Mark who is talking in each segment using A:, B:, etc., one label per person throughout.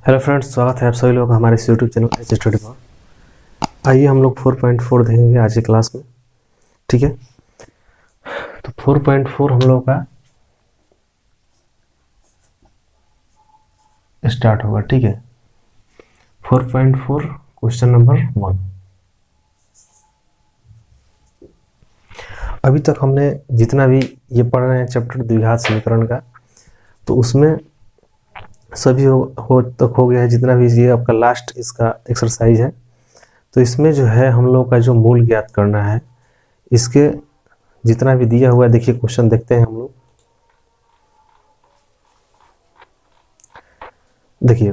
A: Hello friends, स्वागत है आप सभी लोग हमारे इस यूट्यूब चैनल एच स्टडी पर। आइए हम लोग 4.4 देखेंगे आज की क्लास में। ठीक है, तो 4.4 हम लोग का स्टार्ट होगा। ठीक है, 4.4 क्वेश्चन नंबर 1। अभी तक हमने जितना भी ये पढ़ रहे हैं चैप्टर द्विघात समीकरण का, तो उसमें सभी हो गया है। जितना भी ये आपका लास्ट इसका एक्सरसाइज है, तो इसमें जो है हम लोग का जो मूल ज्ञात करना है, इसके जितना भी दिया हुआ है, देखिए क्वेश्चन देखते हैं हम लोग। देखिए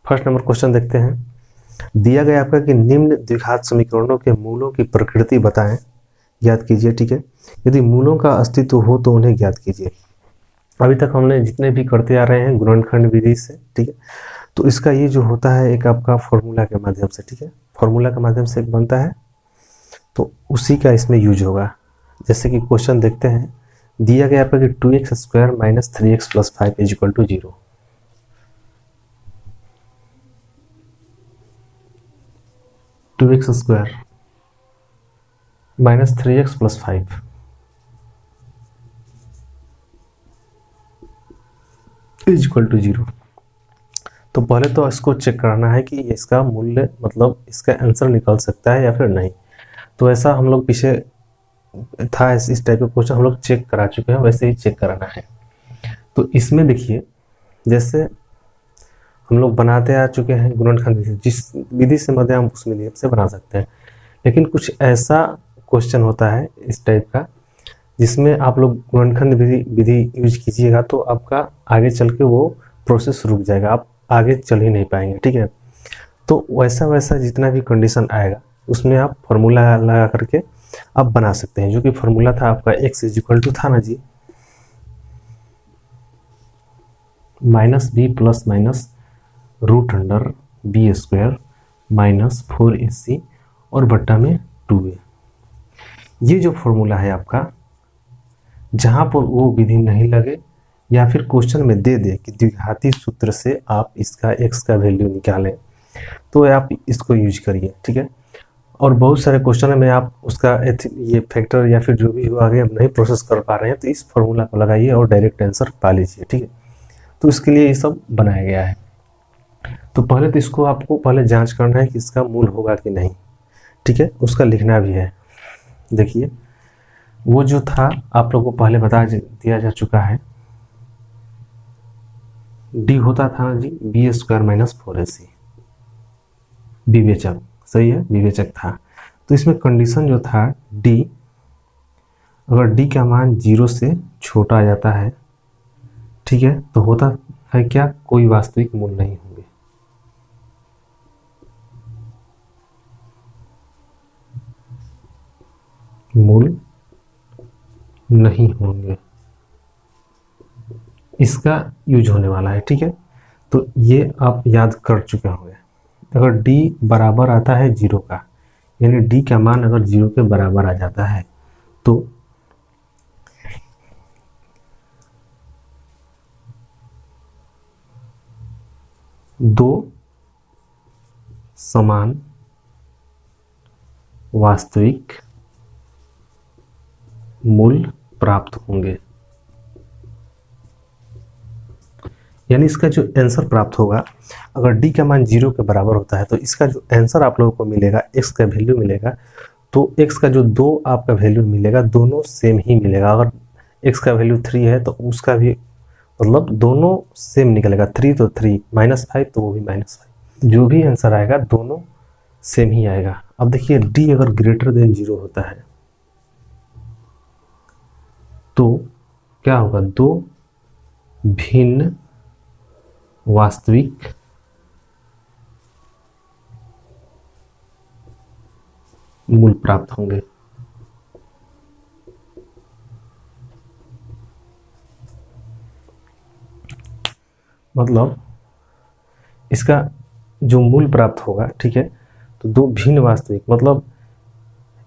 A: फर्स्ट नंबर क्वेश्चन देखते हैं। दिया गया आपका कि निम्न द्विघात समीकरणों के मूलों की प्रकृति बताएं, ज्ञात कीजिए। ठीक है, यदि मूलों का अस्तित्व हो तो उन्हें ज्ञात कीजिए। अभी तक हमने जितने भी करते आ रहे हैं गुणनखंड विधि से। ठीक है, तो इसका ये जो होता है एक आपका फॉर्मूला के माध्यम से। ठीक है, फॉर्मूला के माध्यम से एक बनता है, तो उसी का इसमें यूज होगा। जैसे कि क्वेश्चन देखते हैं, दिया गया आपका कि 2x square minus 3x plus 5 is equal to 0। Two X square minus 3x plus 5 is equal to 0। तो पहले तो इसको चेक करना है कि इसका मूल्य मतलब इसका आंसर निकल सकता है या फिर नहीं। तो ऐसा हम लोग पीछे था, इस टाइप का क्वेश्चन हम लोग चेक करा चुके हैं, वैसे ही चेक कराना है। तो इसमें देखिए, जैसे हम लोग बनाते आ चुके हैं गुणनखंड विधि, जिस विधि से मध्य हम उस विधि से बना सकते हैं। लेकिन कुछ ऐसा क्वेश्चन होता है इस टाइप का, जिसमें आप लोग गुणनखंड विधि यूज कीजिएगा तो आपका आगे चल के वो प्रोसेस रुक जाएगा, आप आगे चल ही नहीं पाएंगे। ठीक है, तो वैसा जितना भी कंडीशन आएगा उसमें आप फॉर्मूला लगा करके आप बना सकते हैं। जो कि फॉर्मूला था आपका x इज इक्वल टू था ना जी, minus B plus minus root under B square minus 4ac और बट्टा में 2a। ये जो फॉर्मूला है आपका, जहाँ पर वो विधि नहीं लगे या फिर क्वेश्चन में दे दे कि द्विघाती सूत्र से आप इसका x का वैल्यू निकालें, तो आप इसको यूज करिए। ठीक है, और बहुत सारे क्वेश्चन में आप उसका ये फैक्टर या फिर जो भी हो आगे आप नहीं प्रोसेस कर पा रहे हैं, तो इस फॉर्मूला को लगाइए और डायरेक्ट आंसर पा लीजिए। ठीक है, तो इसके लिए ये सब बनाया गया है। तो पहले तो इसको आपको पहले जांच करना है कि इसका मूल होगा कि नहीं। ठीक है, उसका लिखना भी है। देखिए वो जो था आप लोगों को पहले बता दिया जा चुका है, डी होता था जी बी स्क्वायर माइनस 4ac। विवेचक, सही है, विवेचक था। तो इसमें कंडीशन जो था डी, अगर डी का मान 0 से छोटा आ जाता है, ठीक है, तो होता है क्या, कोई वास्तविक मूल नहीं होंगे। मूल नहीं होंगे, इसका यूज होने वाला है। ठीक है, तो ये आप याद कर चुके होंगे। अगर d बराबर आता है 0 का, यानी d का मान अगर 0 के बराबर आ जाता है, तो दो समान वास्तविक मूल प्राप्त होंगे। यानी इसका जो आंसर प्राप्त होगा, अगर d का मान 0 के बराबर होता है, तो इसका जो आंसर आप लोगों को मिलेगा, x का वैल्यू मिलेगा, तो x का जो 2 आपका वैल्यू मिलेगा, दोनों सेम ही मिलेगा। अगर x का वैल्यू 3 है तो उसका भी मतलब दोनों सेम निकलेगा। 3 तो 3, माइनस 5 तो वो भी माइनस 5, जो भी आंसर आएगा दोनों सेम ही आएगा। अब देखिए d अगर ग्रेटर देन 0 होता है तो क्या होगा, दो भिन्न वास्तविक मूल प्राप्त होंगे। मतलब इसका जो मूल प्राप्त होगा, ठीक है, तो दो भिन्न वास्तविक, मतलब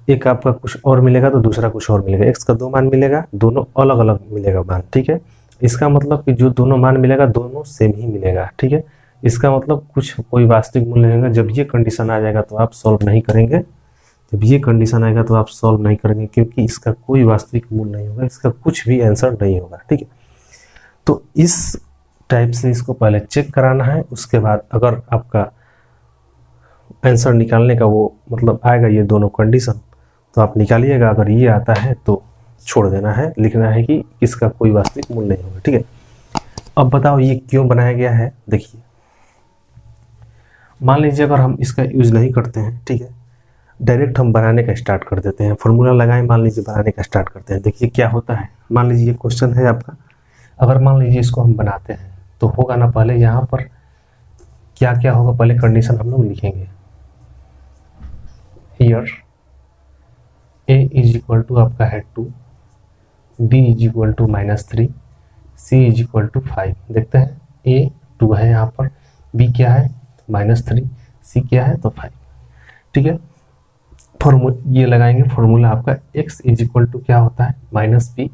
A: एक आपका कुछ और मिलेगा तो दूसरा कुछ और मिलेगा। x का 2 मान मिलेगा, दोनों अलग अलग मिलेगा मान। ठीक है, इसका मतलब कि जो दोनों मान मिलेगा दोनों सेम ही मिलेगा। ठीक है, इसका मतलब कुछ कोई वास्तविक मूल्य नहीं होगा। जब ये कंडीशन आ जाएगा तो आप सॉल्व नहीं करेंगे, जब ये कंडीशन आएगा तो आप सॉल्व नहीं करेंगे, क्योंकि इसका कोई वास्तविक मूल्य नहीं होगा, इसका कुछ भी आंसर नहीं होगा। ठीक है, तो इस टाइप से इसको पहले चेक कराना है, उसके बाद अगर आपका आंसर निकालने का वो मतलब आएगा ये दोनों कंडीशन तो आप निकालिएगा। अगर ये आता है तो छोड़ देना है, लिखना है कि इसका कोई वास्तविक मूल्य नहीं होगा। ठीक है, अब बताओ ये क्यों बनाया गया है। देखिए, मान लीजिए अगर हम इसका यूज़ नहीं करते हैं, ठीक है, डायरेक्ट हम बनाने का स्टार्ट कर देते हैं, फॉर्मूला लगाएं, मान लीजिए बनाने का स्टार्ट करते हैं। देखिए क्या होता है, मान लीजिए ये क्वेश्चन है आपका, अगर मान लीजिए इसको हम बनाते हैं तो होगा ना, पहले यहाँ पर क्या क्या होगा, पहले कंडीशन हम लोग लिखेंगे। Here a is equal to आपका है 2, b is equal to -3, c is equal to 5। देखते हैं a 2 है यहाँ पर, b क्या है -3, c क्या है तो 5। ठीक है, ये लगाएंगे फॉर्मूला आपका x इज इक्वल टू क्या होता है -b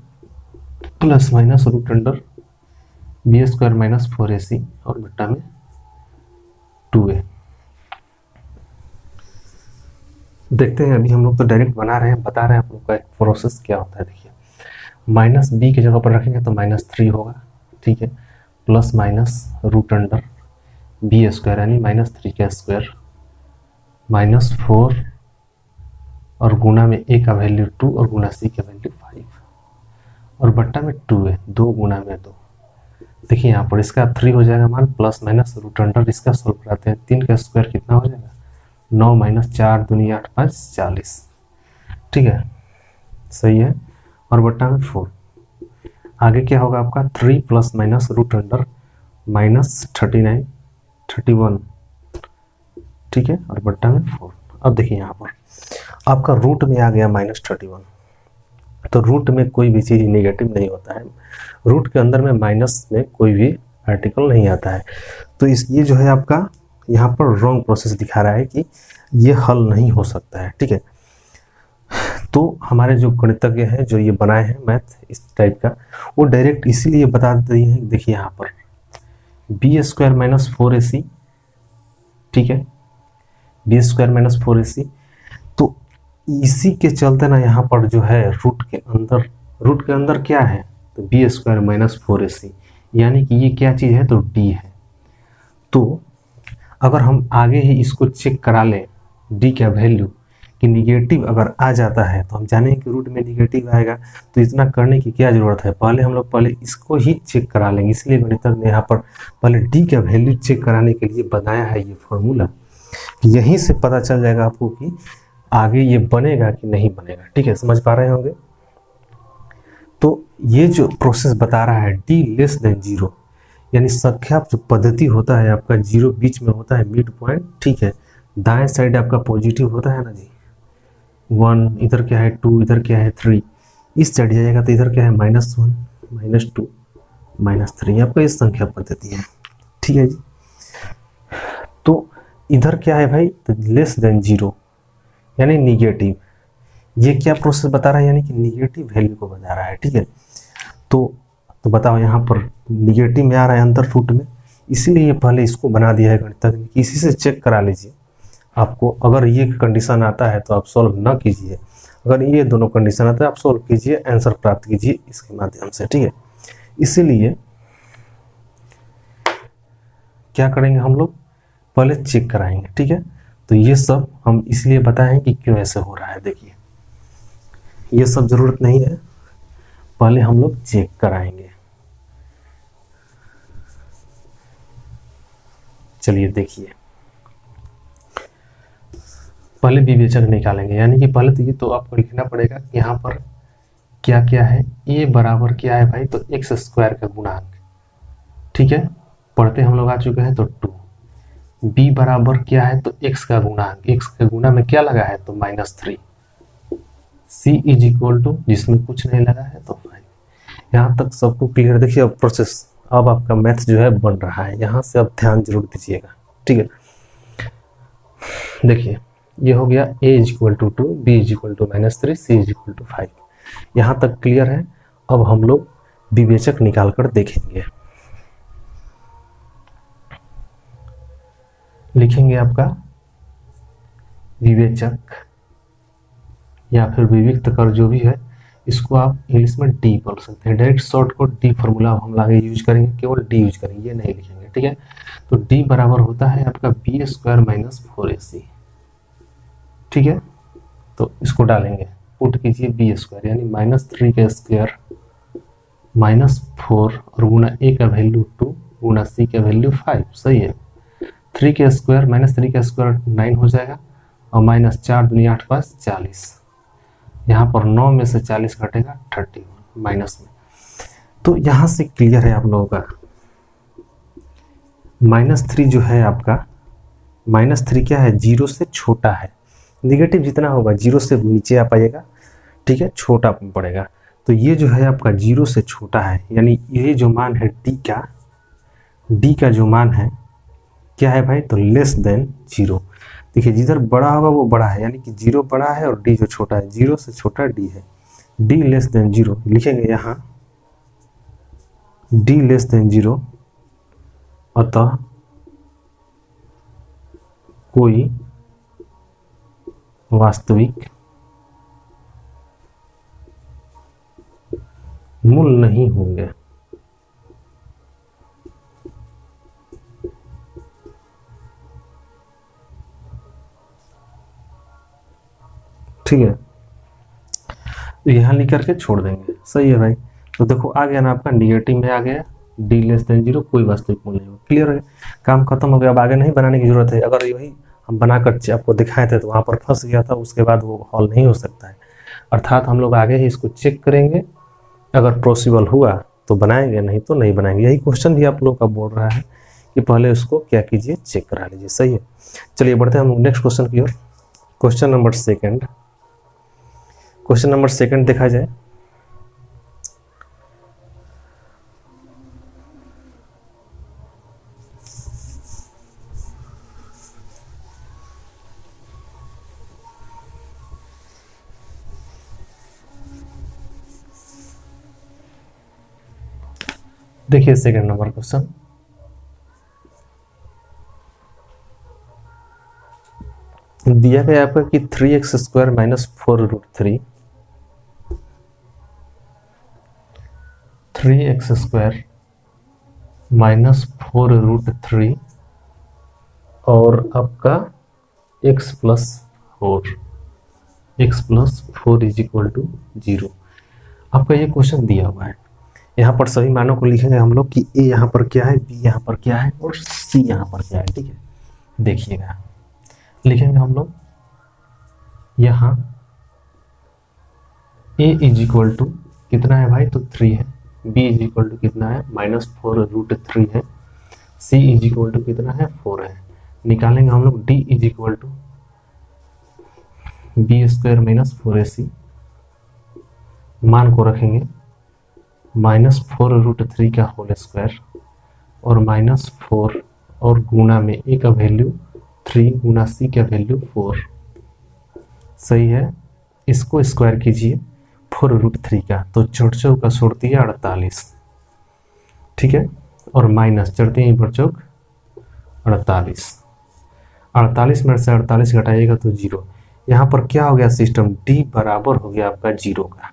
A: plus minus root under B square -4ac और बट्टा में 2a। देखते हैं, अभी हम लोग तो डायरेक्ट बना रहे हैं, बता रहे हैं आप लोग का एक प्रोसेस क्या होता है। देखिए, -b की जगह पर रखेंगे तो -3 होगा, ठीक है, plus minus root under B square यानी -3 का स्क्वायर -4 और गुना में a का वैल्यू 2 और गुना c का वैल्यू 5 और बट्टा में 2a, 2 गुना में 2। देखिए यहाँ पर इसका 3 हो जाएगा मान, प्लस माइनस रूट अंडर, इसका सोल्व कराते हैं, 3 का स्क्वायर कितना हो जाएगा 9 - 4 दूनी 8 5 40। ठीक है, सही है, और बट्टा में 4। आगे क्या होगा आपका 3 प्लस माइनस रूट अंडर -39 31। ठीक है, और बट्टा में 4। अब देखिए यहाँ पर आपका रूट में आ गया -31, तो रूट में कोई भी चीज़ नेगेटिव नहीं होता है, रूट के अंदर में माइनस में कोई भी आर्टिकल नहीं आता है। तो इस ये जो है आपका यहाँ पर रॉन्ग प्रोसेस दिखा रहा है कि ये हल नहीं हो सकता है। ठीक है, तो हमारे जो गणितज्ञ हैं जो ये बनाए हैं मैथ इस टाइप का, वो डायरेक्ट इसीलिए बता देते हैं। देखिए यहाँ पर बी स्क्वायर -4ac, ठीक है, बी स्क्वायर -4ac, तो इसी के चलते ना यहाँ पर जो है रूट के अंदर क्या है तो बी स्क्वायर -4ac, यानी कि ये क्या चीज़ है तो d है। तो अगर हम आगे ही इसको चेक करा लें d का वैल्यू कि निगेटिव अगर आ जाता है तो हम जानेंगे कि रूट में निगेटिव आएगा, तो इतना करने की क्या ज़रूरत है, पहले हम लोग पहले इसको ही चेक करा लेंगे। इसलिए गणितज्ञ ने यहाँ पर पहले d का वैल्यू चेक कराने के लिए बनाया है ये फॉर्मूला। यहीं से पता चल जाएगा आपको कि आगे ये बनेगा कि नहीं बनेगा। ठीक है, समझ पा रहे होंगे। तो ये जो प्रोसेस बता रहा है d लेस देन 0, यानी संख्या जो पद्धति होता है आपका 0 बीच में होता है मिड पॉइंट। ठीक है, दाएं साइड आपका पॉजिटिव होता है ना जी, 1, इधर क्या है 2, इधर क्या है 3, इस साइड जाएगा तो इधर क्या है -1 -2 -3, आपका इस संख्या पद्धति है। ठीक है जी, तो इधर क्या है भाई तो लेस देन 0 यानी निगेटिव। ये क्या प्रोसेस बता रहा है, यानी कि निगेटिव वैल्यू को बता रहा है। ठीक है, तो बताओ यहाँ पर निगेटिव में आ रहा है अंदर रूट में, इसीलिए पहले इसको बना दिया है गणितज्ञ ने। इसी से चेक करा लीजिए आपको, अगर ये कंडीशन आता है तो आप सॉल्व ना कीजिए, अगर ये दोनों कंडीशन आता है आप सॉल्व कीजिए, आंसर प्राप्त कीजिए इसके माध्यम से। ठीक है, इसीलिए क्या करेंगे हम लोग पहले चेक कराएंगे। ठीक है, तो ये सब हम इसलिए बताएं कि क्यों ऐसे हो रहा है। देखिए ये सब जरूरत नहीं है, पहले हम लोग चेक कराएंगे। चलिए देखिए, पहले विवेचक निकालेंगे, यानी कि पहले तो ये तो आपको लिखना पड़ेगा कि यहाँ पर क्या क्या है। a बराबर क्या है भाई तो x स्क्वायर का गुणांक। ठीक है, पढ़ते हम लोग आ चुके हैं तो 2। b बराबर क्या है तो x का गुणांक, x का गुना में क्या लगा है तो -3। c इज इक्वल टू जिसमें कुछ नहीं लगा है तो 5। यहाँ तक सबको क्लियर। देखिए अब प्रोसेस, अब आपका मैथ जो है बन रहा है, यहाँ से अब ध्यान जरूर दीजिएगा। ठीक है, देखिए ये हो गया a is equal to 2, b is equal to -3, c is equal to 5। यहाँ तक क्लियर है। अब हम लोग विवेचक निकाल कर देखेंगे। लिखेंगे आपका विवेचक या फिर विविक्त कर, जो भी है इसको आप इंग्लिश में डी बोल सकते हैं। डायरेक्ट शॉर्ट को डी फॉर्मूला हम आगे यूज करेंगे, केवल डी यूज करेंगे, ये नहीं लिखेंगे, ठीक है। तो डी बराबर होता है आपका बी स्क्वायर माइनस 4ac, ठीक है। तो इसको डालेंगे, पुट कीजिए बी स्क्वायर यानी -3 का स्क्वायर -4 और गुना ए का वैल्यू 2 गुना सी का वैल्यू 5, सही है। 3 का स्क्वायर -3 का स्क्वायर 9 हो जाएगा और -4 दूनी 8 5 40, यहाँ पर 9 में से 40 घटेगा 31 माइनस में। तो यहाँ से क्लियर है आप लोगों का, -3 जो है आपका, -3 क्या है, 0 से छोटा है। नेगेटिव जितना होगा 0 से नीचे आ पाएगा, ठीक है, छोटा पड़ेगा। तो ये जो है आपका 0 से छोटा है, यानी ये जो मान है डी का जो मान है क्या है भाई, तो लेस देन 0। देखिए जिधर बड़ा होगा वो बड़ा है, यानी कि 0 बड़ा है और डी जो छोटा है, 0 से छोटा डी है। डी लेस देन 0 लिखेंगे यहाँ, डी लेस देन 0, अतः कोई वास्तविक मूल नहीं होंगे। ठीक है, तो यहाँ लिख करके छोड़ देंगे, सही है भाई। तो देखो आ गया ना आपका, निगेटिव में आ गया, डी लेस देन 0, कोई वास्तविक मूल नहीं होगा। क्लियर है, काम खत्म हो गया। अब आगे नहीं बनाने की जरूरत है। अगर यही हम बनाकर आपको दिखाए थे तो वहाँ पर फंस गया था, उसके बाद वो हॉल नहीं हो सकता है। अर्थात हम लोग आगे ही इसको चेक करेंगे, अगर पॉसिबल हुआ तो बनाएंगे, नहीं तो नहीं बनाएंगे। यही क्वेश्चन भी आप लोग का बोल रहा है कि पहले उसको क्या कीजिए, चेक करा लीजिए, सही है। चलिए बढ़ते हैं हम नेक्स्ट क्वेश्चन की ओर। क्वेश्चन नंबर सेकंड देखा जाए। देखिए सेकंड नंबर क्वेश्चन, दिया गया आपका कि 3x square minus 4√3, 3x square minus 4√3 और आपका x plus 4 is equal to 0। आपका ये क्वेश्चन दिया हुआ है। यहाँ पर सभी मानों को लिखेंगे हम लोग कि a यहाँ पर क्या है, b यहाँ पर क्या है और c यहाँ पर क्या है, ठीक है। देखिएगा लिखेंगे हम लोग यहाँ a इज इक्वल टू कितना है भाई, तो 3 है। b इज इक्वल टू कितना है, -4√3 है। c इज इक्वल टू कितना है, 4 है। निकालेंगे हम लोग d is equal to b square minus 4ac, मान को रखेंगे -4√3 का होल स्क्वायर और -4 और गुना में a का वैल्यू 3 गुना c का वैल्यू 4, सही है। इसको स्क्वायर कीजिए 4√3 का, तो 4 का छोड़ती है 48, ठीक है, और माइनस चढ़ती है ऊपर चौक 48 में से 48 घटाइएगा तो 0। यहाँ पर क्या हो गया सिस्टम, d बराबर हो गया आपका 0 का।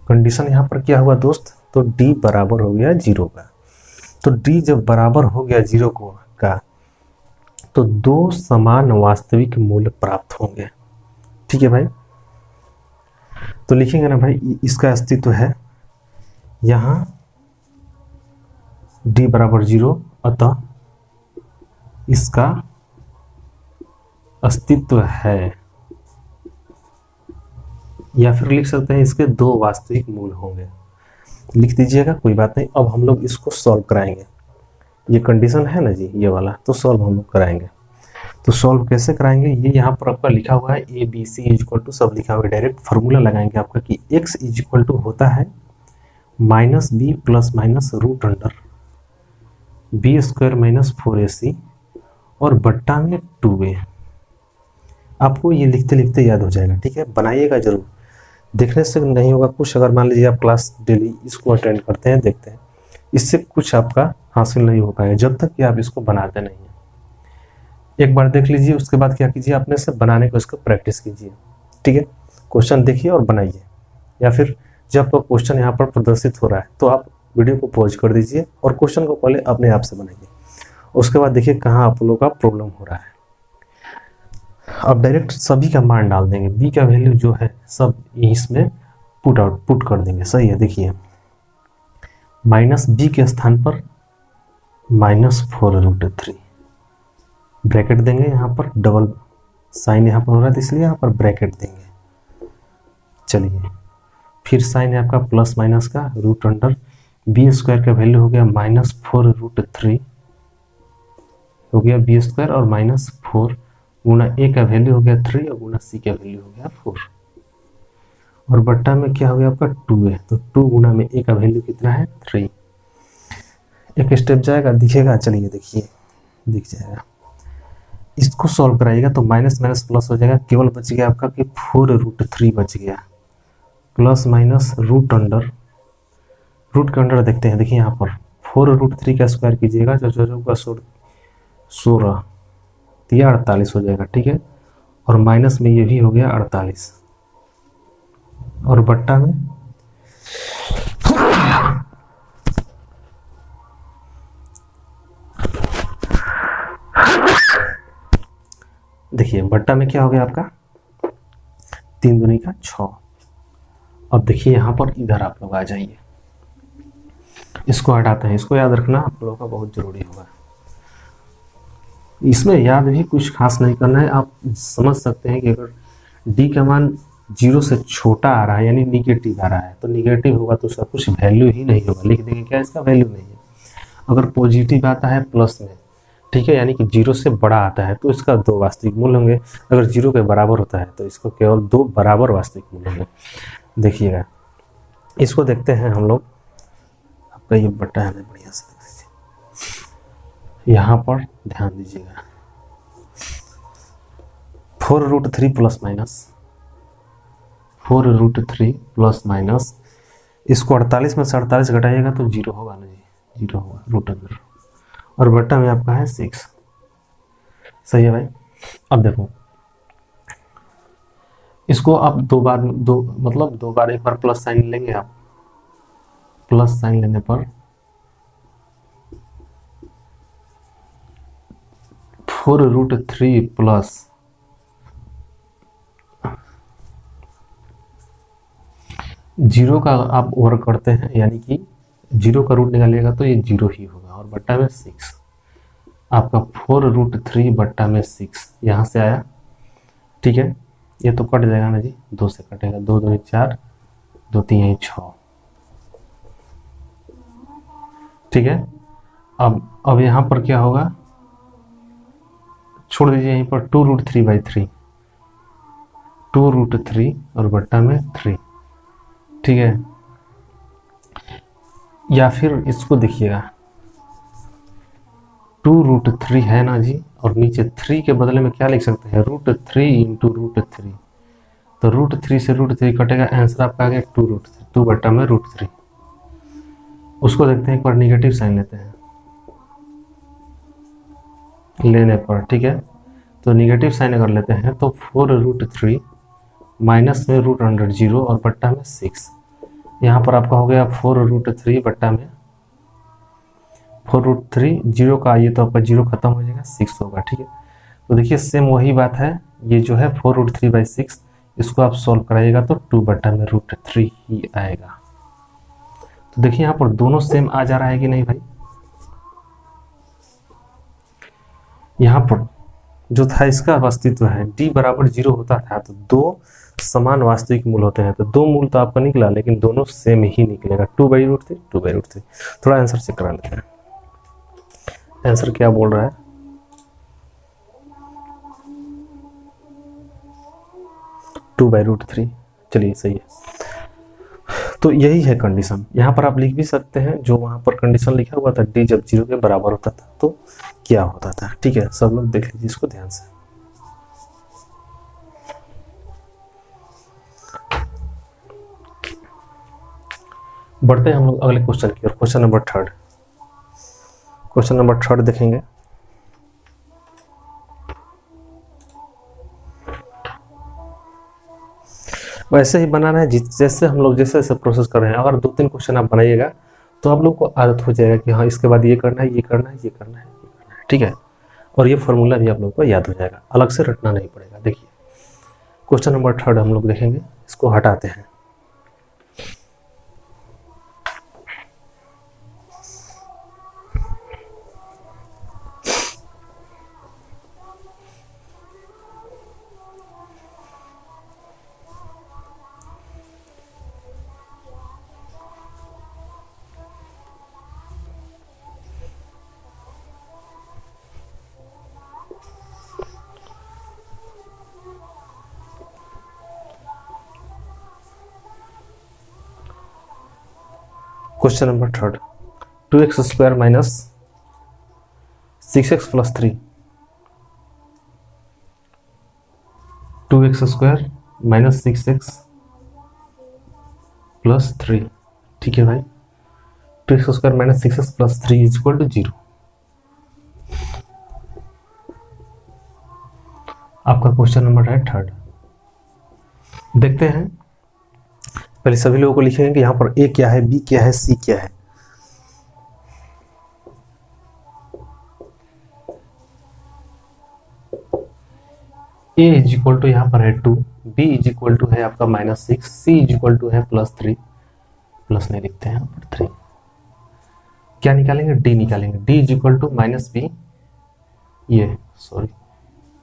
A: कंडीशन यहाँ पर क्या हुआ दोस्त, तो d बराबर हो गया 0 का। तो d जब बराबर हो गया 0 का तो दो समान वास्तविक मूल्य प्राप्त होंगे, ठीक है भाई। तो लिखेंगे ना भाई, इसका अस्तित्व है यहाँ d बराबर 0, अतः इसका अस्तित्व है, या फिर लिख सकते हैं इसके दो वास्तविक मूल होंगे। लिख दीजिएगा, कोई बात नहीं। अब हम लोग इसको सॉल्व कराएंगे। ये कंडीशन है ना जी, ये वाला, तो सॉल्व हम लोग कराएंगे। तो सॉल्व कैसे कराएंगे, ये यहाँ पर आपका लिखा हुआ है a b c is equal to, सब लिखा हुआ है। डायरेक्ट फार्मूला लगाएंगे आपका कि x इज इक्वल टू होता है -b plus minus root under b square minus 4ac और बट्टा में 2a। आपको ये लिखते लिखते याद हो जाएगा, ठीक है। बनाइएगा जरूर, देखने से नहीं होगा कुछ। अगर मान लीजिए आप क्लास डेली इसको अटेंड करते हैं, देखते हैं, इससे कुछ आपका हासिल नहीं हो पाएगा जब तक कि आप इसको बनाते नहीं हैं। एक बार देख लीजिए, उसके बाद क्या कीजिए, अपने से बनाने को इसको प्रैक्टिस कीजिए। ठीक है, क्वेश्चन देखिए और बनाइए, या फिर जब आपका क्वेश्चन यहाँ पर प्रदर्शित हो रहा है तो आप वीडियो को पॉज कर दीजिए और क्वेश्चन को पहले अपने आप से बनाइए। उसके बाद देखिए कहाँ आप लोगों का प्रॉब्लम हो रहा है। अब डायरेक्ट सभी का मान डाल देंगे, बी का वैल्यू जो है सब इसमें पुट कर देंगे। सही है, देखिए माइनस बी के स्थान पर -4√3 ब्रैकेट देंगे, यहाँ पर डबल साइन यहाँ पर हो रहा है तो इसलिए यहाँ पर ब्रैकेट देंगे। चलिए, फिर साइन है आपका प्लस माइनस का, रूट अंडर बी स्क्वायर का वैल्यू हो गया -4√3 हो गया बी स्क्वायर, और -4 गुना ए का वैल्यू हो गया 3 और गुना सी का वैल्यू हो गया 4, और बट्टा में क्या हो गया आपका 2 है, तो 2 गुना में ए का वैल्यू कितना है 3। एक स्टेप जाएगा, दिखेगा, चलिए देखिए दिख जाएगा। इसको सॉल्व कराइएगा तो माइनस माइनस प्लस हो जाएगा, केवल बच गया आपका कि 4√3 बच गया, प्लस माइनस रूट के अंडर देखते हैं। देखिए यहाँ पर 4√3 का स्क्वायर कीजिएगा, जो का 16 या 48 हो जाएगा। ठीक है, और माइनस में ये भी हो गया 48, और बट्टा में देखिए बट्टा में क्या हो गया आपका 3 दूनी का 6। अब देखिए यहाँ पर इधर आप लोग आ जाइए, इसको हटाते हैं। इसको याद रखना आप लोगों का बहुत जरूरी होगा। इसमें याद भी कुछ खास नहीं करना है, आप समझ सकते हैं कि अगर डी का मान 0 से छोटा आ रहा है यानी निगेटिव आ रहा है, तो निगेटिव होगा तो उसका कुछ वैल्यू ही नहीं होगा, लिख देंगे क्या इसका वैल्यू नहीं है। अगर पॉजिटिव आता है प्लस में, ठीक है, यानी कि 0 से बड़ा आता है तो इसका 2 वास्तविक मूल होंगे। अगर 0 के बराबर होता है तो इसको केवल 2 बराबर वास्तविक मूल होंगे। देखिएगा, इसको देखते हैं हम लोग। आपका ये बट्टा है, बढ़िया से यहाँ पर ध्यान दीजिएगा, 4√3 प्लस माइनस 4√3 प्लस माइनस, इसको 48 में से 48 घटाइएगा तो 0 होगा ना जी, 0 होगा रूट अंदर, और बट्टा में आपका है 6। सही है भाई। अब देखो, इसको आप दो बार एक बार प्लस साइन लेंगे आप, प्लस साइन लेने पर 4√3 प्लस 0 का आप वर्क करते हैं, यानी कि 0 का रूट निकालिएगा तो ये 0 ही होगा, और बट्टा में 6 आपका 4√3 बट्टा में 6 यहाँ से आया। ठीक है, ये तो कट जाएगा ना जी, 2 से कटेगा, 2 2 4, 2 3 6। ठीक है, अब यहाँ पर क्या होगा, छोड़ दीजिए यहीं पर 2√3/3, 2√3 और बट्टा में 3। ठीक है, या फिर इसको देखिएगा 2√3 है ना जी, और नीचे 3 के बदले में क्या लिख सकते हैं, √3 × √3, तो √3 से √3 कटेगा, आंसर आपका आ गया 2√3, 2 बट्टा में √3। उसको देखते हैं एक बार, निगेटिव साइन लेते हैं लेने पर। ठीक है, तो निगेटिव साइन अगर लेते हैं तो 4√3 माइनस में रूट अंडर 0 और बट्टा में 6, यहाँ पर आपका हो गया 4√3 बट्टा में 4√3, 0 का आइए तो आपका 0 खत्म हो जाएगा, 6 होगा। ठीक है, तो देखिए सेम वही बात है, ये जो है 4√3/6, इसको आप सॉल्व कराइएगा तो 2 बट्टा में √3 ही आएगा। तो देखिए यहाँ पर दोनों सेम आ जा रहा है कि नहीं भाई। यहाँ पर जो था इसका अस्तित्व है, d बराबर 0 होता था तो 2 समान वास्तविक मूल होते हैं, तो 2 मूल तो आपका निकला, लेकिन दोनों सेम ही निकलेगा, 2/√3 2/√3। थोड़ा आंसर चेक करा लेते हैं, आंसर क्या बोल रहा है। (2/√3) चलिए सही है। तो यही है कंडीशन, यहाँ पर आप लिख भी सकते हैं जो वहाँ पर कंडीशन लिखा हुआ था, d जब 0 के बराबर होता था तो क्या होता था। ठीक है, सब लोग देख लीजिए इसको ध्यान से। बढ़ते हैं हम लोग अगले क्वेश्चन की ओर, क्वेश्चन नंबर 3 देखेंगे। वैसे ही बनाना है जैसे हम लोग जैसे जैसे प्रोसेस कर रहे हैं। अगर 2-3 क्वेश्चन आप बनाइएगा तो आप लोग को आदत हो जाएगा कि हाँ इसके बाद ये करना है, ये करना है, ये करना है, ये करना है, ठीक है। और ये फॉर्मूला भी आप लोग को याद हो जाएगा, अलग से रटना नहीं पड़ेगा। देखिए क्वेश्चन नंबर 3 हम लोग देखेंगे, इसको हटाते हैं। Question number 3, 2x square minus 6x plus 3, 2x square minus 6x plus 3, ठीक है भाई। 2x square minus 6x plus 3 is equal to 0। आपका क्वेश्चन नंबर है 3। देखते हैं, पहले सभी लोगों को लिखेंगे कि यहाँ पर a क्या है, b क्या है, c क्या है। a इज इक्वल टू यहाँ पर है 2, b इज इक्वल टू है आपका -6, c इज इक्वल टू है +3, प्लस नहीं लिखते हैं यहाँ पर 3। क्या निकालेंगे, d निकालेंगे। d is equal to -b, ये sorry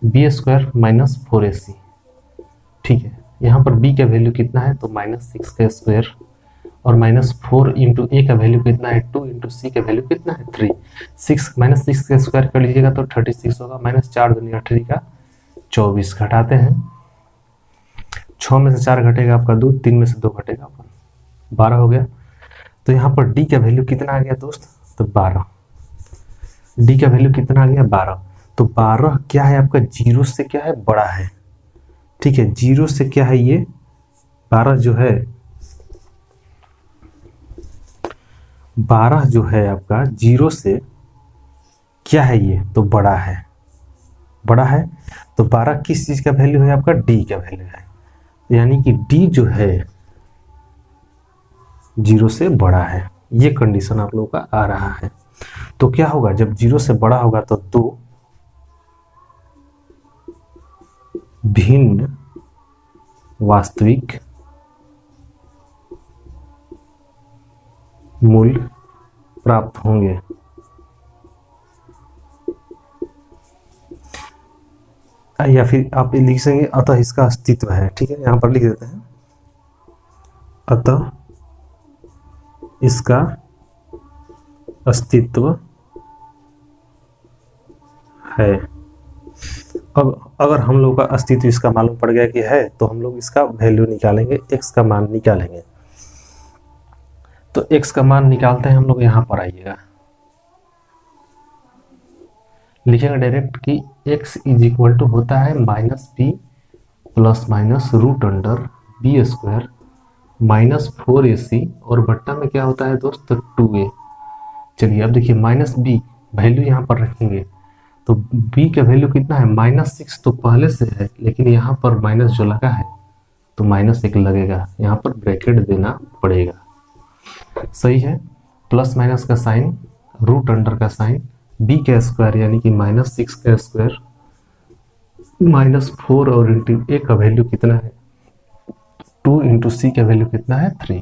A: b square minus 4ac, ठीक है। यहाँ पर b का वैल्यू कितना है, तो -6 का स्क्वायर और -4 इंटू a का वैल्यू कितना है 2 इंटू c का वैल्यू कितना है 3। 6 का स्क्वायर कर लीजिएगा तो 36 होगा, -4 दूनी 18 का 24, घटाते हैं। 6 में से 4 घटेगा आपका 2, 3 में से 2 घटेगा आपका 12 हो गया। तो यहाँ पर d का वैल्यू कितना आ गया दोस्त, तो 12। d का वैल्यू कितना आ गया 12। तो 12 क्या है आपका, 0 से क्या है, बड़ा है, ठीक है। 0 से क्या है, ये 12 जो है, 12 जो है आपका 0 से क्या है, ये तो बड़ा है, बड़ा है। तो 12 किस चीज का वैल्यू है आपका, d का वैल्यू है, यानी कि d जो है 0 से बड़ा है। ये कंडीशन आप लोगों का आ रहा है। तो क्या होगा, जब 0 से बड़ा होगा तो 2 भिन्न वास्तविक मूल्य प्राप्त होंगे। या फिर आप लिख सकेंगे अतः इसका अस्तित्व है, ठीक है। यहां पर लिख देते हैं अतः इसका अस्तित्व है। अब अगर हम लोग का अस्तित्व इसका मालूम पड़ गया कि है, तो हम लोग इसका वैल्यू निकालेंगे, x का मान निकालेंगे। तो x का मान निकालते हैं हम लोग, यहाँ पर आइएगा, लिखेंगे डायरेक्ट कि x इज इक्वल टू होता है -b plus minus root under b square -4ac और बट्टा में क्या होता है दोस्त, 2a। चलिए अब देखिए -b वैल्यू यहाँ पर रखेंगे, तो b का वैल्यू कितना है, -6 तो पहले से है, लेकिन यहाँ पर माइनस जो लगा है तो -1 लगेगा, यहाँ पर ब्रैकेट देना पड़ेगा, सही है। प्लस माइनस का साइन, रूट अंडर का साइन, b का स्क्वायर यानी कि -6 का स्क्वायर -4 और इंटू a का वैल्यू कितना है 2 इंटू c का वैल्यू कितना है 3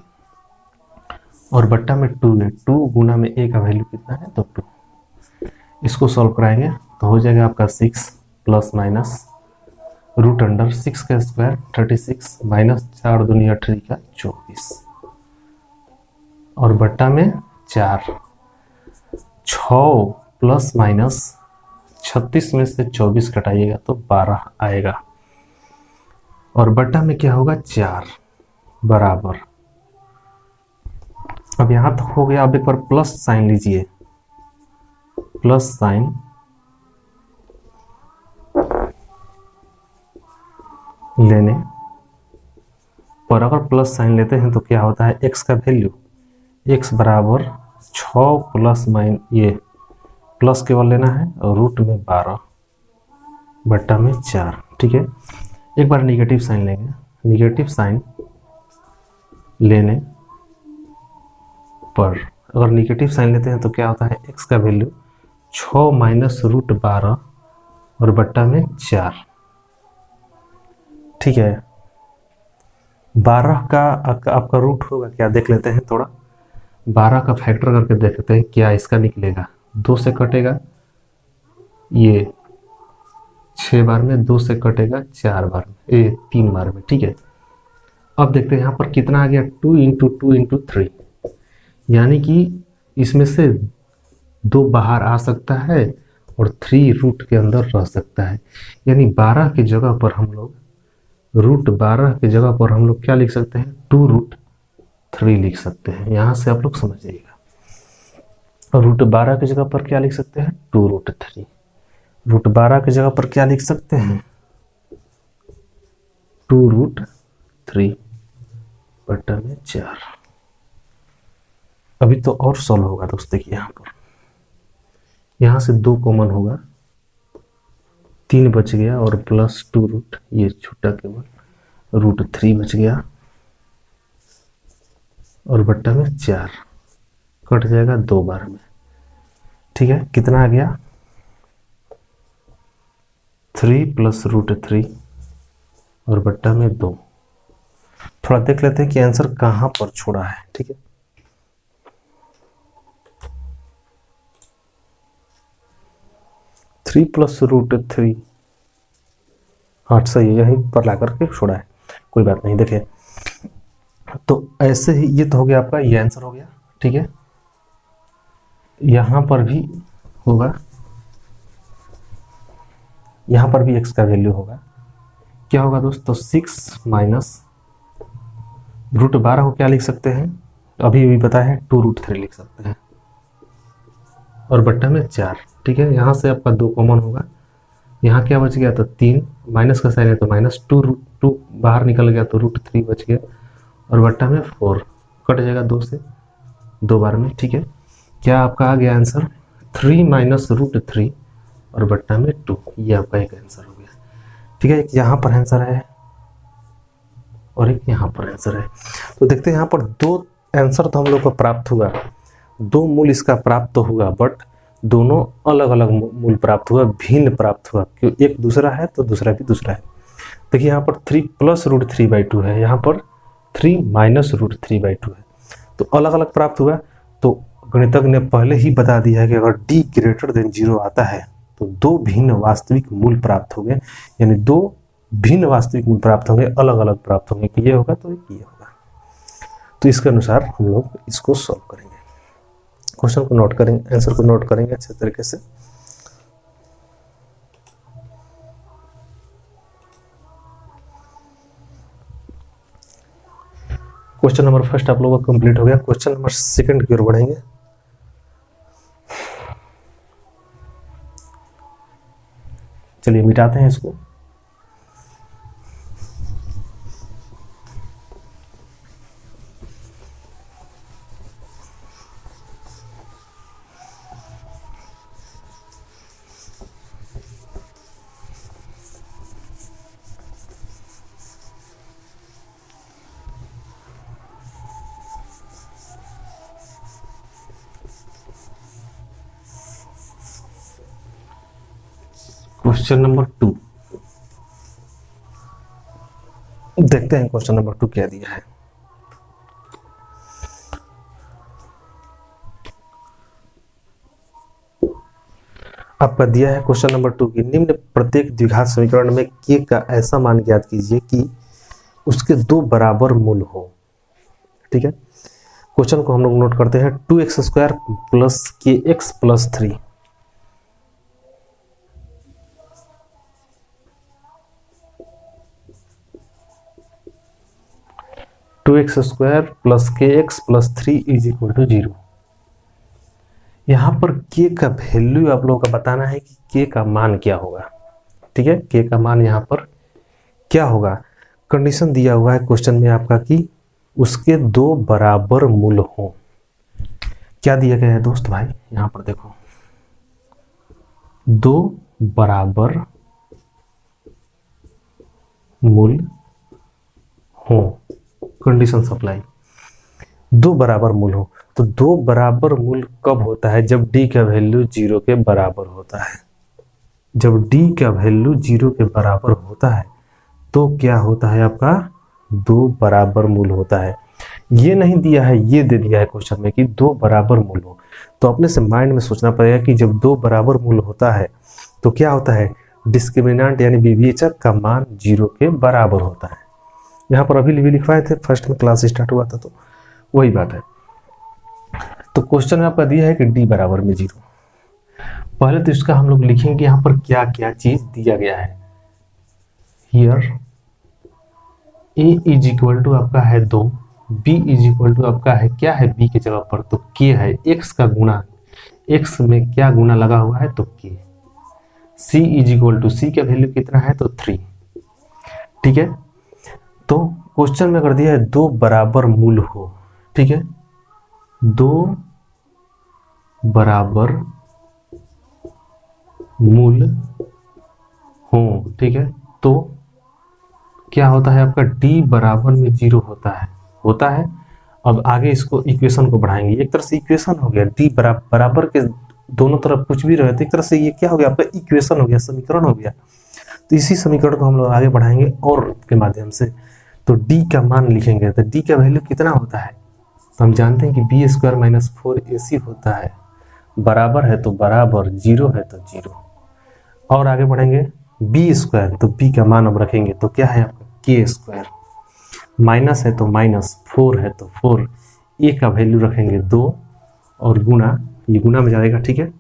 A: और बट्टा में 2 है, 2 गुना में a का वैल्यू कितना है तो 2। इसको सॉल्व कराएंगे तो हो जाएगा आपका 6 प्लस माइनस रूट अंडर 6 का स्क्वायर 36 -4 दूनी 18 का 24 और बट्टा में 4। 6 प्लस माइनस 36 में से 24 घटाइएगा तो 12 आएगा और बट्टा में क्या होगा 4 बराबर। अब यहां तक हो गया। अब एक बार प्लस साइन लीजिए, प्लस साइन लेने पर अगर प्लस साइन लेते हैं तो क्या होता है, x का वैल्यू x बराबर 6 प्लस माइन ये प्लस केवल लेना है और रूट में 12 बट्टा में 4, ठीक है। एक बार निगेटिव साइन लेंगे, निगेटिव साइन लेने पर, अगर निगेटिव साइन लेते हैं तो क्या होता है, x का वैल्यू 6 माइनस रूट 12 और बट्टा में 4। ठीक है, 12 का आपका रूट होगा क्या, देख लेते हैं थोड़ा। 12 का फैक्टर करके देखते हैं क्या इसका निकलेगा। 2 से कटेगा, ये 6 बार में, 2 से कटेगा 4 बार में, ये 3 बार में। ठीक है, अब देखते हैं यहाँ पर कितना आ गया, 2 इंटू 2 इंटू 3, यानी कि इसमें से 2 बाहर आ सकता है और 3 रूट के अंदर रह सकता है। यानी 12 की जगह पर हम लोग क्या लिख सकते हैं, 2 रूट 3 लिख सकते हैं। यहाँ से आप लोग समझ जाइएगा। रूट 12 की जगह पर क्या लिख सकते हैं, 2 रूट 3। रूट 12 की जगह पर क्या लिख सकते हैं, 2 रूट 3 बट्टा में 4। अभी तो और सॉल्व होगा दोस्त। देखिए यहाँ से 2 कॉमन होगा, 3 बच गया और प्लस 2 रूट, ये छोटा केवल रूट 3 बच गया और बट्टा में 4 कट जाएगा 2 बार में। ठीक है, कितना आ गया, 3 प्लस रूट 3 और बट्टा में 2। थोड़ा देख लेते हैं कि आंसर कहां पर छोड़ा है। ठीक है, थ्री प्लस रूट 3, हाँ सही है, यहीं पर ला करके छोड़ा है, कोई बात नहीं। देखिए तो ऐसे ही ये तो हो गया आपका, ये आंसर हो गया। ठीक है, यहां पर भी होगा, यहां पर भी x का वैल्यू होगा, क्या होगा दोस्तों, 6 माइनस रूट 12 को क्या लिख सकते हैं, अभी भी पता है, 2 रूट 3 लिख सकते हैं और बट्टा में 4। ठीक है, यहाँ से आपका 2 कॉमन होगा, यहाँ क्या बच गया, तो 3, माइनस का साइन है तो माइनस 2 बाहर निकल गया तो रूट 3 बच गया और बट्टा में 4 कट जाएगा 2 से 2 बार में। ठीक है, क्या आपका आ गया आंसर, 3 माइनस रूट 3 और बट्टा में 2, ये आपका एक आंसर हो गया। ठीक है, एक यहाँ पर आंसर है और एक यहाँ पर आंसर है। तो देखते हैं यहाँ पर 2 आंसर तो हम लोग को प्राप्त हुआ, 2 मूल इसका प्राप्त तो हुआ, बट दोनों अलग अलग मूल प्राप्त हुआ, भिन्न प्राप्त हुआ, क्यों, एक दूसरा है तो दूसरा भी दूसरा है। देखिए यहाँ पर 3 प्लस रूट 3/2 है, यहाँ पर 3 माइनस रूट 3/2 है, तो अलग अलग प्राप्त हुआ। तो गणितज्ञ ने पहले ही बता दिया है कि अगर d ग्रेटर देन 0 आता है तो 2 भिन्न वास्तविक मूल प्राप्त होंगे, यानी 2 भिन्न वास्तविक मूल प्राप्त होंगे, अलग अलग प्राप्त होंगे, कि ये होगा तो ये होगा। तो इसके अनुसार हम लोग इसको सॉल्व करेंगे, क्वेश्चन को नोट करेंगे, आंसर को नोट करेंगे अच्छे तरीके से। क्वेश्चन नंबर फर्स्ट आप लोगों का कंप्लीट हो गया। क्वेश्चन नंबर सेकंड की ओर बढ़ेंगे। चलिए मिटाते हैं इसको। क्वेश्चन नंबर 2 देखते हैं, क्वेश्चन नंबर 2 क्या दिया है। आपका दिया है क्वेश्चन नंबर 2 की निम्न प्रत्येक द्विघात समीकरण में k का ऐसा मान ज्ञात कीजिए कि उसके 2 बराबर मूल हो। ठीक है, क्वेश्चन को हम लोग नोट करते हैं, 2x² plus kx plus 3, two X square plus K X plus 3 is equal to 0। यहाँ पर k का वैल्यू आप लोगों का बताना है कि k का मान क्या होगा। ठीक है, k का मान यहाँ पर क्या होगा, कंडीशन दिया हुआ है क्वेश्चन में आपका कि उसके 2 बराबर मूल हो। क्या दिया गया है दोस्त भाई, यहाँ पर देखो, 2 बराबर मूल हो, कंडीशन सप्लाई। दो बराबर मूल हो। तो दो बराबर मूल कब होता है? जब डी का वैल्यू 0 के बराबर होता है। जब डी का वैल्यू 0 के बराबर होता है तो क्या होता है आपका? दो बराबर मूल होता है। ये नहीं दिया है, ये दे दिया है क्वेश्चन में कि दो बराबर मूल हो। तो अपने से माइंड में सोचना पड़ेगा कि जब दो बराबर मूल होता है तो क्या होता है? डिस्क्रिमिनेंट यानी विवेचक का मान 0 के बराबर होता है। यहाँ पर अभी भी लिखवाए थे, फर्स्ट में क्लास स्टार्ट हुआ था तो वही बात है। तो क्वेश्चन में आपका दिया है कि डी बराबर में 0। पहले तो इसका हम लोग लिखेंगे यहाँ पर क्या क्या चीज दिया गया है। Here a is equal to आपका है 2, b इज इक्वल टू आपका है क्या है? b के जगह पर तो k है, x का गुना, x में क्या गुना लगा हुआ है? तो k। c is equal to, c का वैल्यू कितना है? तो 3। ठीक है, तो क्वेश्चन में कर दिया है दो बराबर मूल हो। ठीक है, दो बराबर मूल हो। ठीक है, तो क्या होता है आपका? d बराबर में 0 होता है। अब आगे इसको इक्वेशन को बढ़ाएंगे। एक तरह से इक्वेशन हो गया, d बराबर के दोनों तरफ कुछ भी रहे तो एक तरह से ये क्या हो गया आपका? इक्वेशन हो गया, समीकरण हो गया। तो इसी समीकरण को हम लोग आगे बढ़ाएंगे और के माध्यम से। तो d का मान लिखेंगे तो d का वैल्यू कितना होता है? तो हम जानते हैं कि बी स्क्वायर माइनस 4ac होता है। बराबर है तो बराबर, 0 है तो 0। और आगे बढ़ेंगे, बी स्क्वायर तो बी का मान हम रखेंगे तो क्या है आपका? के स्क्वायर। माइनस है तो माइनस, 4 है तो 4, ए का वैल्यू रखेंगे 2 और गुना, ये गुना में जाएगा। ठीक है,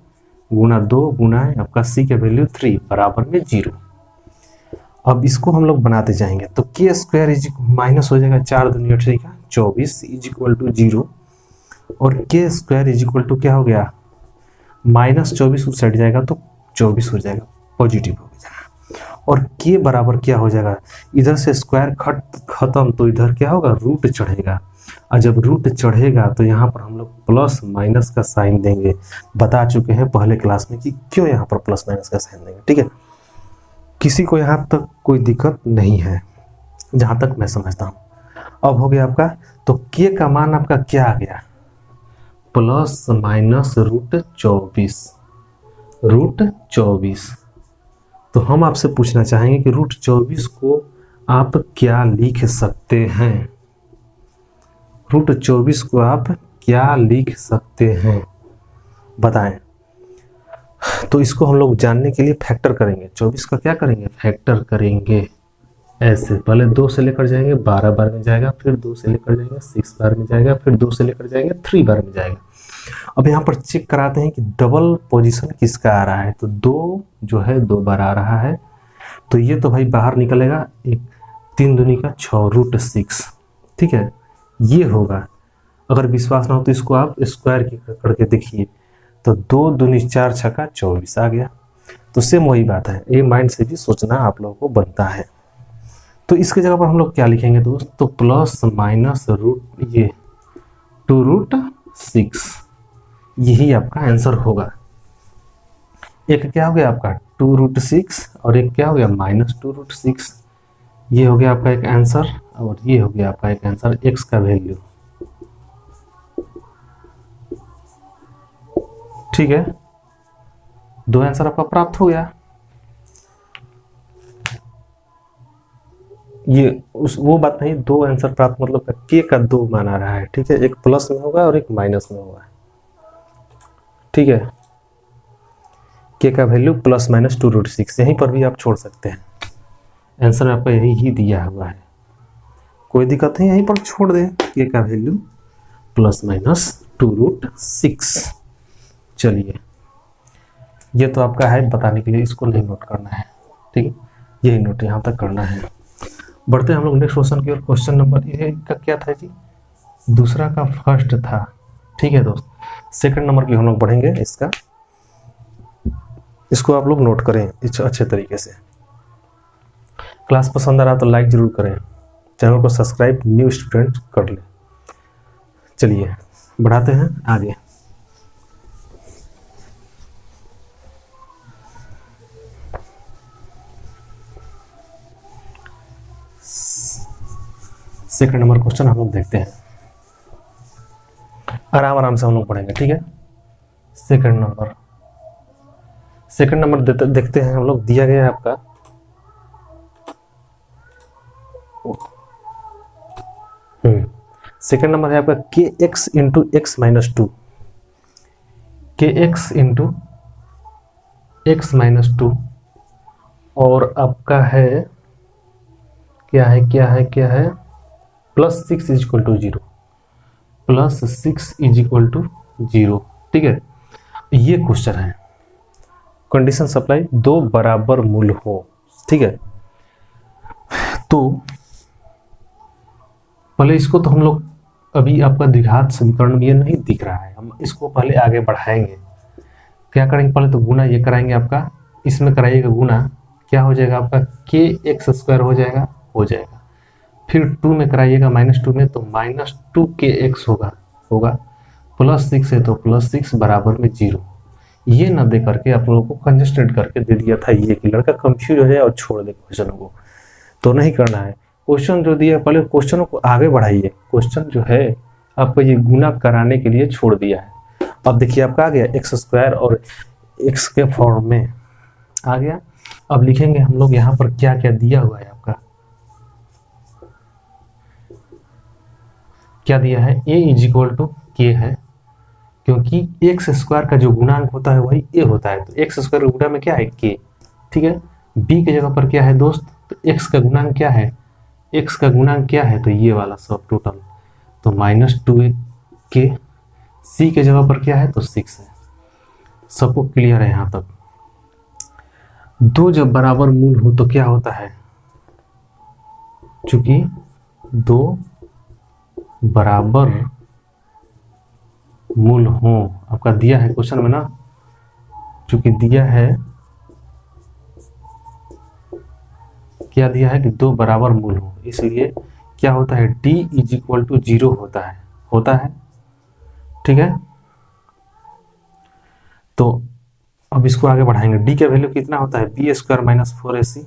A: गुना 2 गुना है आपका सी का वैल्यू 3 बराबर में 0। अब इसको हम लोग बनाते जाएंगे तो के स्क्वायर इज माइनस हो जाएगा 4 दूनी 8 का 24 इज इक्वल टू 0 और के स्क्वायर इज इक्वल टू क्या हो गया? माइनस 24 उस साइड जाएगा तो 24 हो जाएगा, पॉजिटिव हो जाएगा। और के बराबर क्या हो जाएगा? इधर से स्क्वायर खत्म तो इधर क्या होगा? रूट चढ़ेगा। और जब रूट चढ़ेगा तो यहाँ पर हम लोग प्लस माइनस का साइन देंगे। बता चुके हैं पहले क्लास में कि क्यों यहाँ पर प्लस माइनस का साइन देंगे। ठीक है, किसी को यहाँ तक कोई दिक्कत नहीं है जहाँ तक मैं समझता हूँ। अब हो गया आपका, तो के का मान आपका क्या आ गया? Plus minus root 24। तो हम आपसे पूछना चाहेंगे कि रूट 24 को आप क्या लिख सकते हैं? रूट 24 को आप क्या लिख सकते हैं बताएं। तो इसको हम लोग जानने के लिए फैक्टर करेंगे। 24 का क्या करेंगे? फैक्टर करेंगे। ऐसे पहले 2 से लेकर जाएंगे 12 बार में जाएगा, फिर 2 से लेकर जाएंगे 6 बार में जाएगा, फिर 2 से लेकर जाएंगे 3 बार में जाएगा। अब यहाँ पर चेक कराते हैं कि डबल पोजीशन किसका आ रहा है। तो 2 जो है 2 बार आ रहा है तो ये तो भाई बाहर निकलेगा, 3 दूनी का 6 रूट 6। ठीक है, ये होगा। अगर विश्वास ना हो तो इसको आप स्क्वायर करके देखिए तो 2 दूनी 4 छक्का 24 आ गया। तो सेम वही बात है, ये माइंड से भी सोचना आप लोगों को बनता है। तो इसके जगह पर हम लोग क्या लिखेंगे दोस्त? तो प्लस माइनस रूट ये 2 रूट 6, यही आपका आंसर होगा। एक क्या हो गया आपका 2 रूट 6 और एक क्या हो गया माइनस 2 रूट 6। ये हो गया आपका एक आंसर और ये हो गया आपका एक आंसर, एक्स का वैल्यू। ठीक है, 2 आंसर आपका प्राप्त हो गया। ये वो बात नहीं, 2 आंसर प्राप्त मतलब के का 2 मान आ रहा है। ठीक है, एक प्लस में होगा और एक माइनस में होगा। ठीक है, के का वैल्यू प्लस माइनस 2 रूट 6, यहीं पर भी आप छोड़ सकते हैं। आंसर में आपका यही ही दिया हुआ है, कोई दिक्कत नहीं, यहीं पर छोड़ दें के का वैल्यू प्लस माइनस 2 रूट 6। चलिए, ये तो आपका है बताने के लिए, इसको नहीं नोट करना है। ठीक है, यही नोट यहाँ तक करना है। बढ़ते हैं हम लोग नेक्स्ट क्वेश्चन की ओर। क्वेश्चन नंबर ए का क्या था जी? दूसरा का फर्स्ट था। ठीक है दोस्त, सेकंड नंबर की हम लोग बढ़ेंगे। इसको आप लोग नोट करें अच्छे तरीके से। क्लास पसंद आ रहा तो लाइक जरूर करें, चैनल को सब्सक्राइब न्यू स्टूडेंट कर ले। चलिए बढ़ाते हैं आगे। सेकंड नंबर क्वेश्चन हम लोग देखते हैं। आराम आराम से हम लोग पढ़ेंगे, ठीक है। सेकंड नंबर देखते हैं हम लोग। दिया गया है आपका सेकंड नंबर है आपका K X into X minus two, K X into X minus two, और आपका है क्या है plus 6 is equal to 0, plus 6 is equal to 0, ठीक है। ये क्वेश्चन है, कंडीशन सप्लाई दो बराबर मूल हो, ठीक है। तो पहले इसको तो हम लोग अभी आपका द्विघात समीकरण में ये नहीं दिख रहा है, हम इसको पहले आगे बढ़ाएंगे। क्या करेंगे, पहले तो गुना ये कराएंगे आपका, इसमें कराइएगा गुना, क्या हो जाएगा आपका के एक्स स्क्वायर हो जाएगा, फिर 2 में कराइएगा -2 में, तो -2 के एक्स होगा प्लस 6 है तो प्लस 6 बराबर में 0। ये ना दे करके आप लोगों को कंजस्टेड करके दे दिया था ये कि लड़का कंफ्यूज हो जाए और छोड़ दे क्वेश्चनों को, तो नहीं करना है। क्वेश्चन जो दिया पहले क्वेश्चनों को आगे बढ़ाइए। क्वेश्चन जो है आपको ये गुना कराने के लिए छोड़ दिया है। अब देखिए आपका आ गया एक्स स्क्वायर और एक्स के फॉर्म में आ गया। अब लिखेंगे हम लोग यहाँ पर क्या क्या दिया हुआ है आपका, क्या दिया है, a इज इक्वल टू के है, क्योंकि एक्स स्क्वायर का जो गुणांक होता है वही a होता है, तो एक्स स्क्वायर गुणा में क्या है के, ठीक है। b की जगह पर क्या है दोस्त, तो x का गुणांक क्या है, x का गुणांक क्या है, तो ये वाला सब टोटल, तो -2 के, c के जगह पर क्या है तो 6 है। सबको क्लियर है यहाँ तक। दो जब बराबर मूल हो तो क्या होता है, चूंकि दो बराबर मूल हो, आपका दिया है क्वेश्चन में ना, चूंकि दिया है, क्या दिया है कि दो बराबर मूल हो, इसलिए क्या होता है d इज इक्वल टू 0 होता है, ठीक है। तो अब इसको आगे बढ़ाएंगे। d का वैल्यू कितना होता है, बी स्क्वायर माइनस 4ac,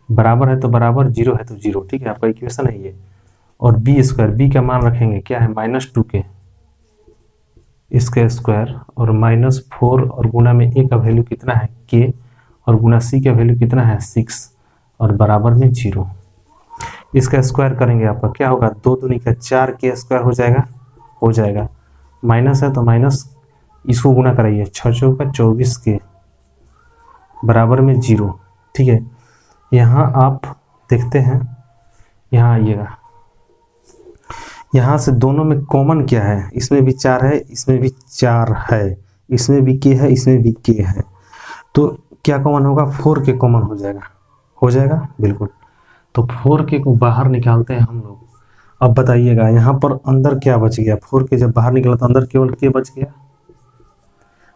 A: बराबर है तो बराबर, 0 है तो 0, ठीक है, आपका इक्वेशन है ये। और बी स्क्वायर, बी का मान रखेंगे क्या है -2 के, इसका स्क्वायर, और -4 और गुना में a का वैल्यू कितना है k, और गुना c का वैल्यू कितना है 6, और बराबर में 0। इसका स्क्वायर करेंगे आपका क्या होगा, 2 दूनी का 4 के स्क्वायर हो जाएगा, माइनस है तो माइनस, इसको गुना कराइए, 6 चौका 24 के बराबर में 0, ठीक है। यहाँ आप देखते हैं, यहाँ आइएगा, यहाँ से दोनों में कॉमन क्या है, इसमें भी 4 है, इसमें भी 4 है, इसमें भी के है, इसमें भी के है, तो क्या कॉमन होगा, 4 के कॉमन हो जाएगा बिल्कुल। तो 4 के को बाहर निकालते हैं हम लोग। अब बताइएगा यहाँ पर अंदर क्या बच गया, 4 के जब बाहर निकला तो अंदर केवल के बच गया,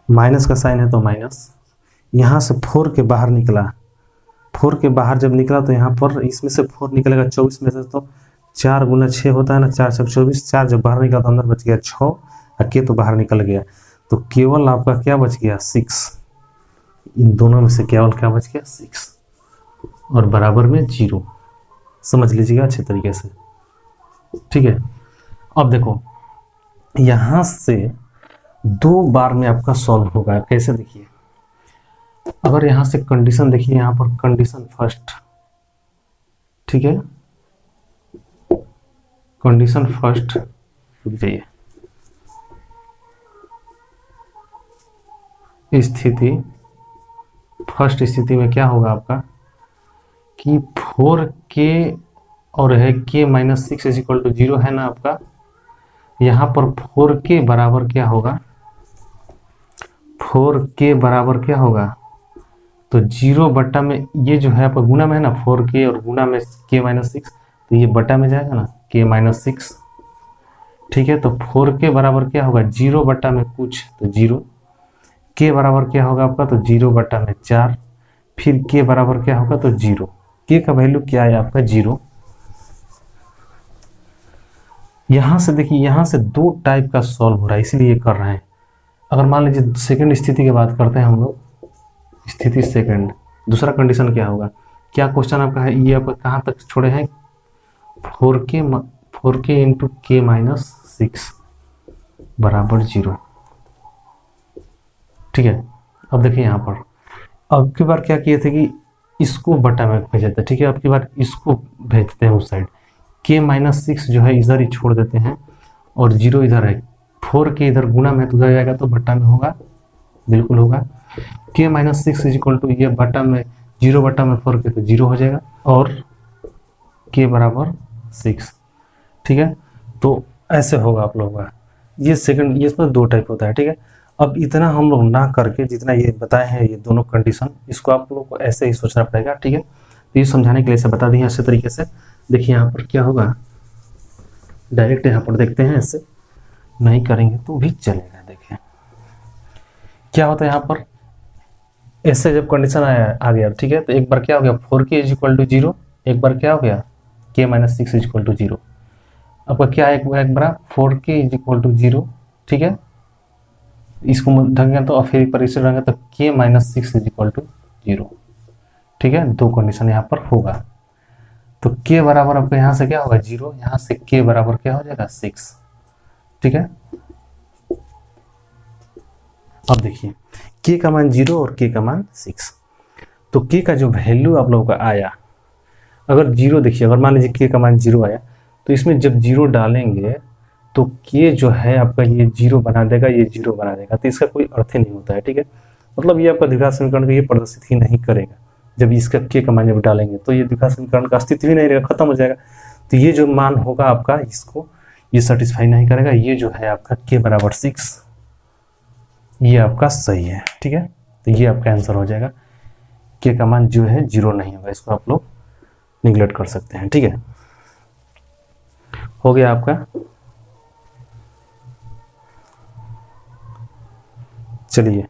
A: माइनस का साइन है तो माइनस, यहाँ से 4 के बाहर निकला, 4 के बाहर जब निकला तो यहाँ पर इसमें से 4 निकलेगा 24 में से, तो 4 गुना 6 होता है ना, 4 6 24, 4 जब बाहर निकला तो अंदर बच गया 6, और के तो बाहर निकल गया, तो केवल आपका क्या बच गया 6, इन दोनों में से केवल क्या बच गया 6, और बराबर में 0। समझ लीजिएगा अच्छे तरीके से, ठीक है। अब देखो यहाँ से 2 बार में आपका सॉल्व होगा, कैसे देखिए, अगर यहाँ से कंडीशन देखिए, यहाँ पर कंडीशन फर्स्ट, ठीक है, कंडीशन फर्स्ट, रुक जाइए, फर्स्ट स्थिति में क्या होगा आपका कि 4k और है k minus 6 is equal to 0 है ना आपका, यहाँ पर 4k बराबर क्या होगा, 4k बराबर क्या होगा, तो 0 बट्टा में, ये जो है आपका गुना में है ना 4k और गुना में k माइनस 6, तो ये बट्टा में जाएगा ना k माइनस 6, ठीक है। तो 4k बराबर क्या होगा, 0 बट्टा में कुछ तो 0, k बराबर क्या होगा आपका, तो 0 बट्टा में 4, फिर k बराबर क्या होगा तो 0, k का वैल्यू क्या है आपका 0। यहाँ से देखिए, यहाँ से 2 टाइप का सॉल्व हो रहा है, इसलिए कर रहे हैं। अगर मान लीजिए सेकंड स्थिति की बात करते हैं हम लोग, स्थिति सेकंड, दूसरा कंडीशन क्या होगा, क्या क्वेश्चन आपका है, ये आपका कहाँ तक छोड़े हैं, 4k इंटू k माइनस 6 बराबर 0। ठीक है, अब देखिए यहाँ पर अब की बार क्या किए थे कि इसको बटा में भेजे थे। ठीक है, अब की बार इसको भेजते हैं उस साइड। k-6 जो है इधर ही छोड़ देते हैं और 0 इधर है। 4 के इधर गुणा में तो उधर जाएगा तो बटा में होगा, बिल्कुल होगा। k-6 इज इक्वल टू ये बटा में 0 बटा में 4 के तो 0 हो जाएगा और k बराबर 6। ठीक है, तो ऐसे होगा आप लोगों का। ये सेकंड, ये इसमें 2 टाइप होता है। ठीक है, अब इतना हम लोग ना करके जितना ये बताए हैं ये दोनों कंडीशन, इसको आप लोग को ऐसे ही सोचना पड़ेगा। ठीक है, तो ये समझाने के लिए ऐसे बता दिए अच्छे तरीके से। देखिए यहाँ पर क्या होगा, डायरेक्ट यहाँ पर देखते हैं, ऐसे नहीं करेंगे तो भी चलेगा। देखिए क्या होता है यहाँ पर, ऐसे जब कंडीशन आ गया, ठीक है, तो एक बार क्या हो गया 4k इज इक्वल टू 0, एक बार क्या हो गया k-6 इज इक्वल टू 0। आपका क्या है, एक बार 4k इज इक्वल टू 0। ठीक है, इसको ढंगे तो फिर एक बार इसे ढंगे तो k-6 इज इक्वल टू 0। ठीक है, 2 कंडीशन यहाँ पर होगा। तो k बराबर आपको यहाँ से क्या होगा 0, यहाँ से k बराबर क्या हो जाएगा 6। ठीक है, अब देखिए k का मान 0 और k का मान 6। तो k का जो वैल्यू आप लोगों का आया, अगर 0 देखिए, अगर मान लीजिए k का मान 0 आया तो इसमें जब 0 डालेंगे तो k जो है आपका ये 0 बना देगा, ये 0 बना देगा, तो इसका कोई अर्थ ही नहीं होता है। ठीक है, मतलब ये आपका द्विघात समीकरण को ये प्रदर्शित ही नहीं करेगा। जब इसका k का मान जब डालेंगे तो ये द्विघात समीकरण का अस्तित्व ही नहीं रहेगा, खत्म हो जाएगा। तो ये जो मान होगा आपका, इसको ये सेटिस्फाई नहीं करेगा। ये जो है आपका k बराबर 6, ये आपका सही है। ठीक है, तो ये आपका आंसर हो जाएगा। k का मान जो है 0 नहीं होगा, इसको आप लोग निगलेक्ट कर सकते हैं। ठीक है, हो गया आपका। चलिए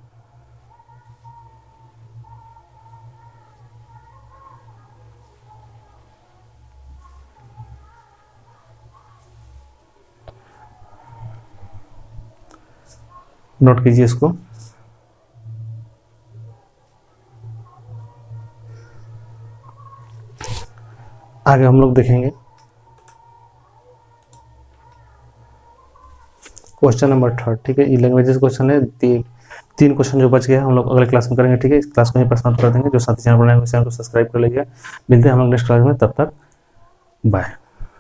A: नोट कीजिए इसको। आगे हम लोग देखेंगे क्वेश्चन नंबर 3। ठीक है, ये लैंग्वेजेस क्वेश्चन है। 3 क्वेश्चन जो बच गया हम लोग अगले क्लास में करेंगे। ठीक है, इस क्लास को यहीं पर समाप्त कर देंगे। जो साथी चैनल बनाए चैनल को सब्सक्राइब कर लीजिएगा। मिलते हैं हम लोग नेक्स्ट क्लास में, तब तक बाय।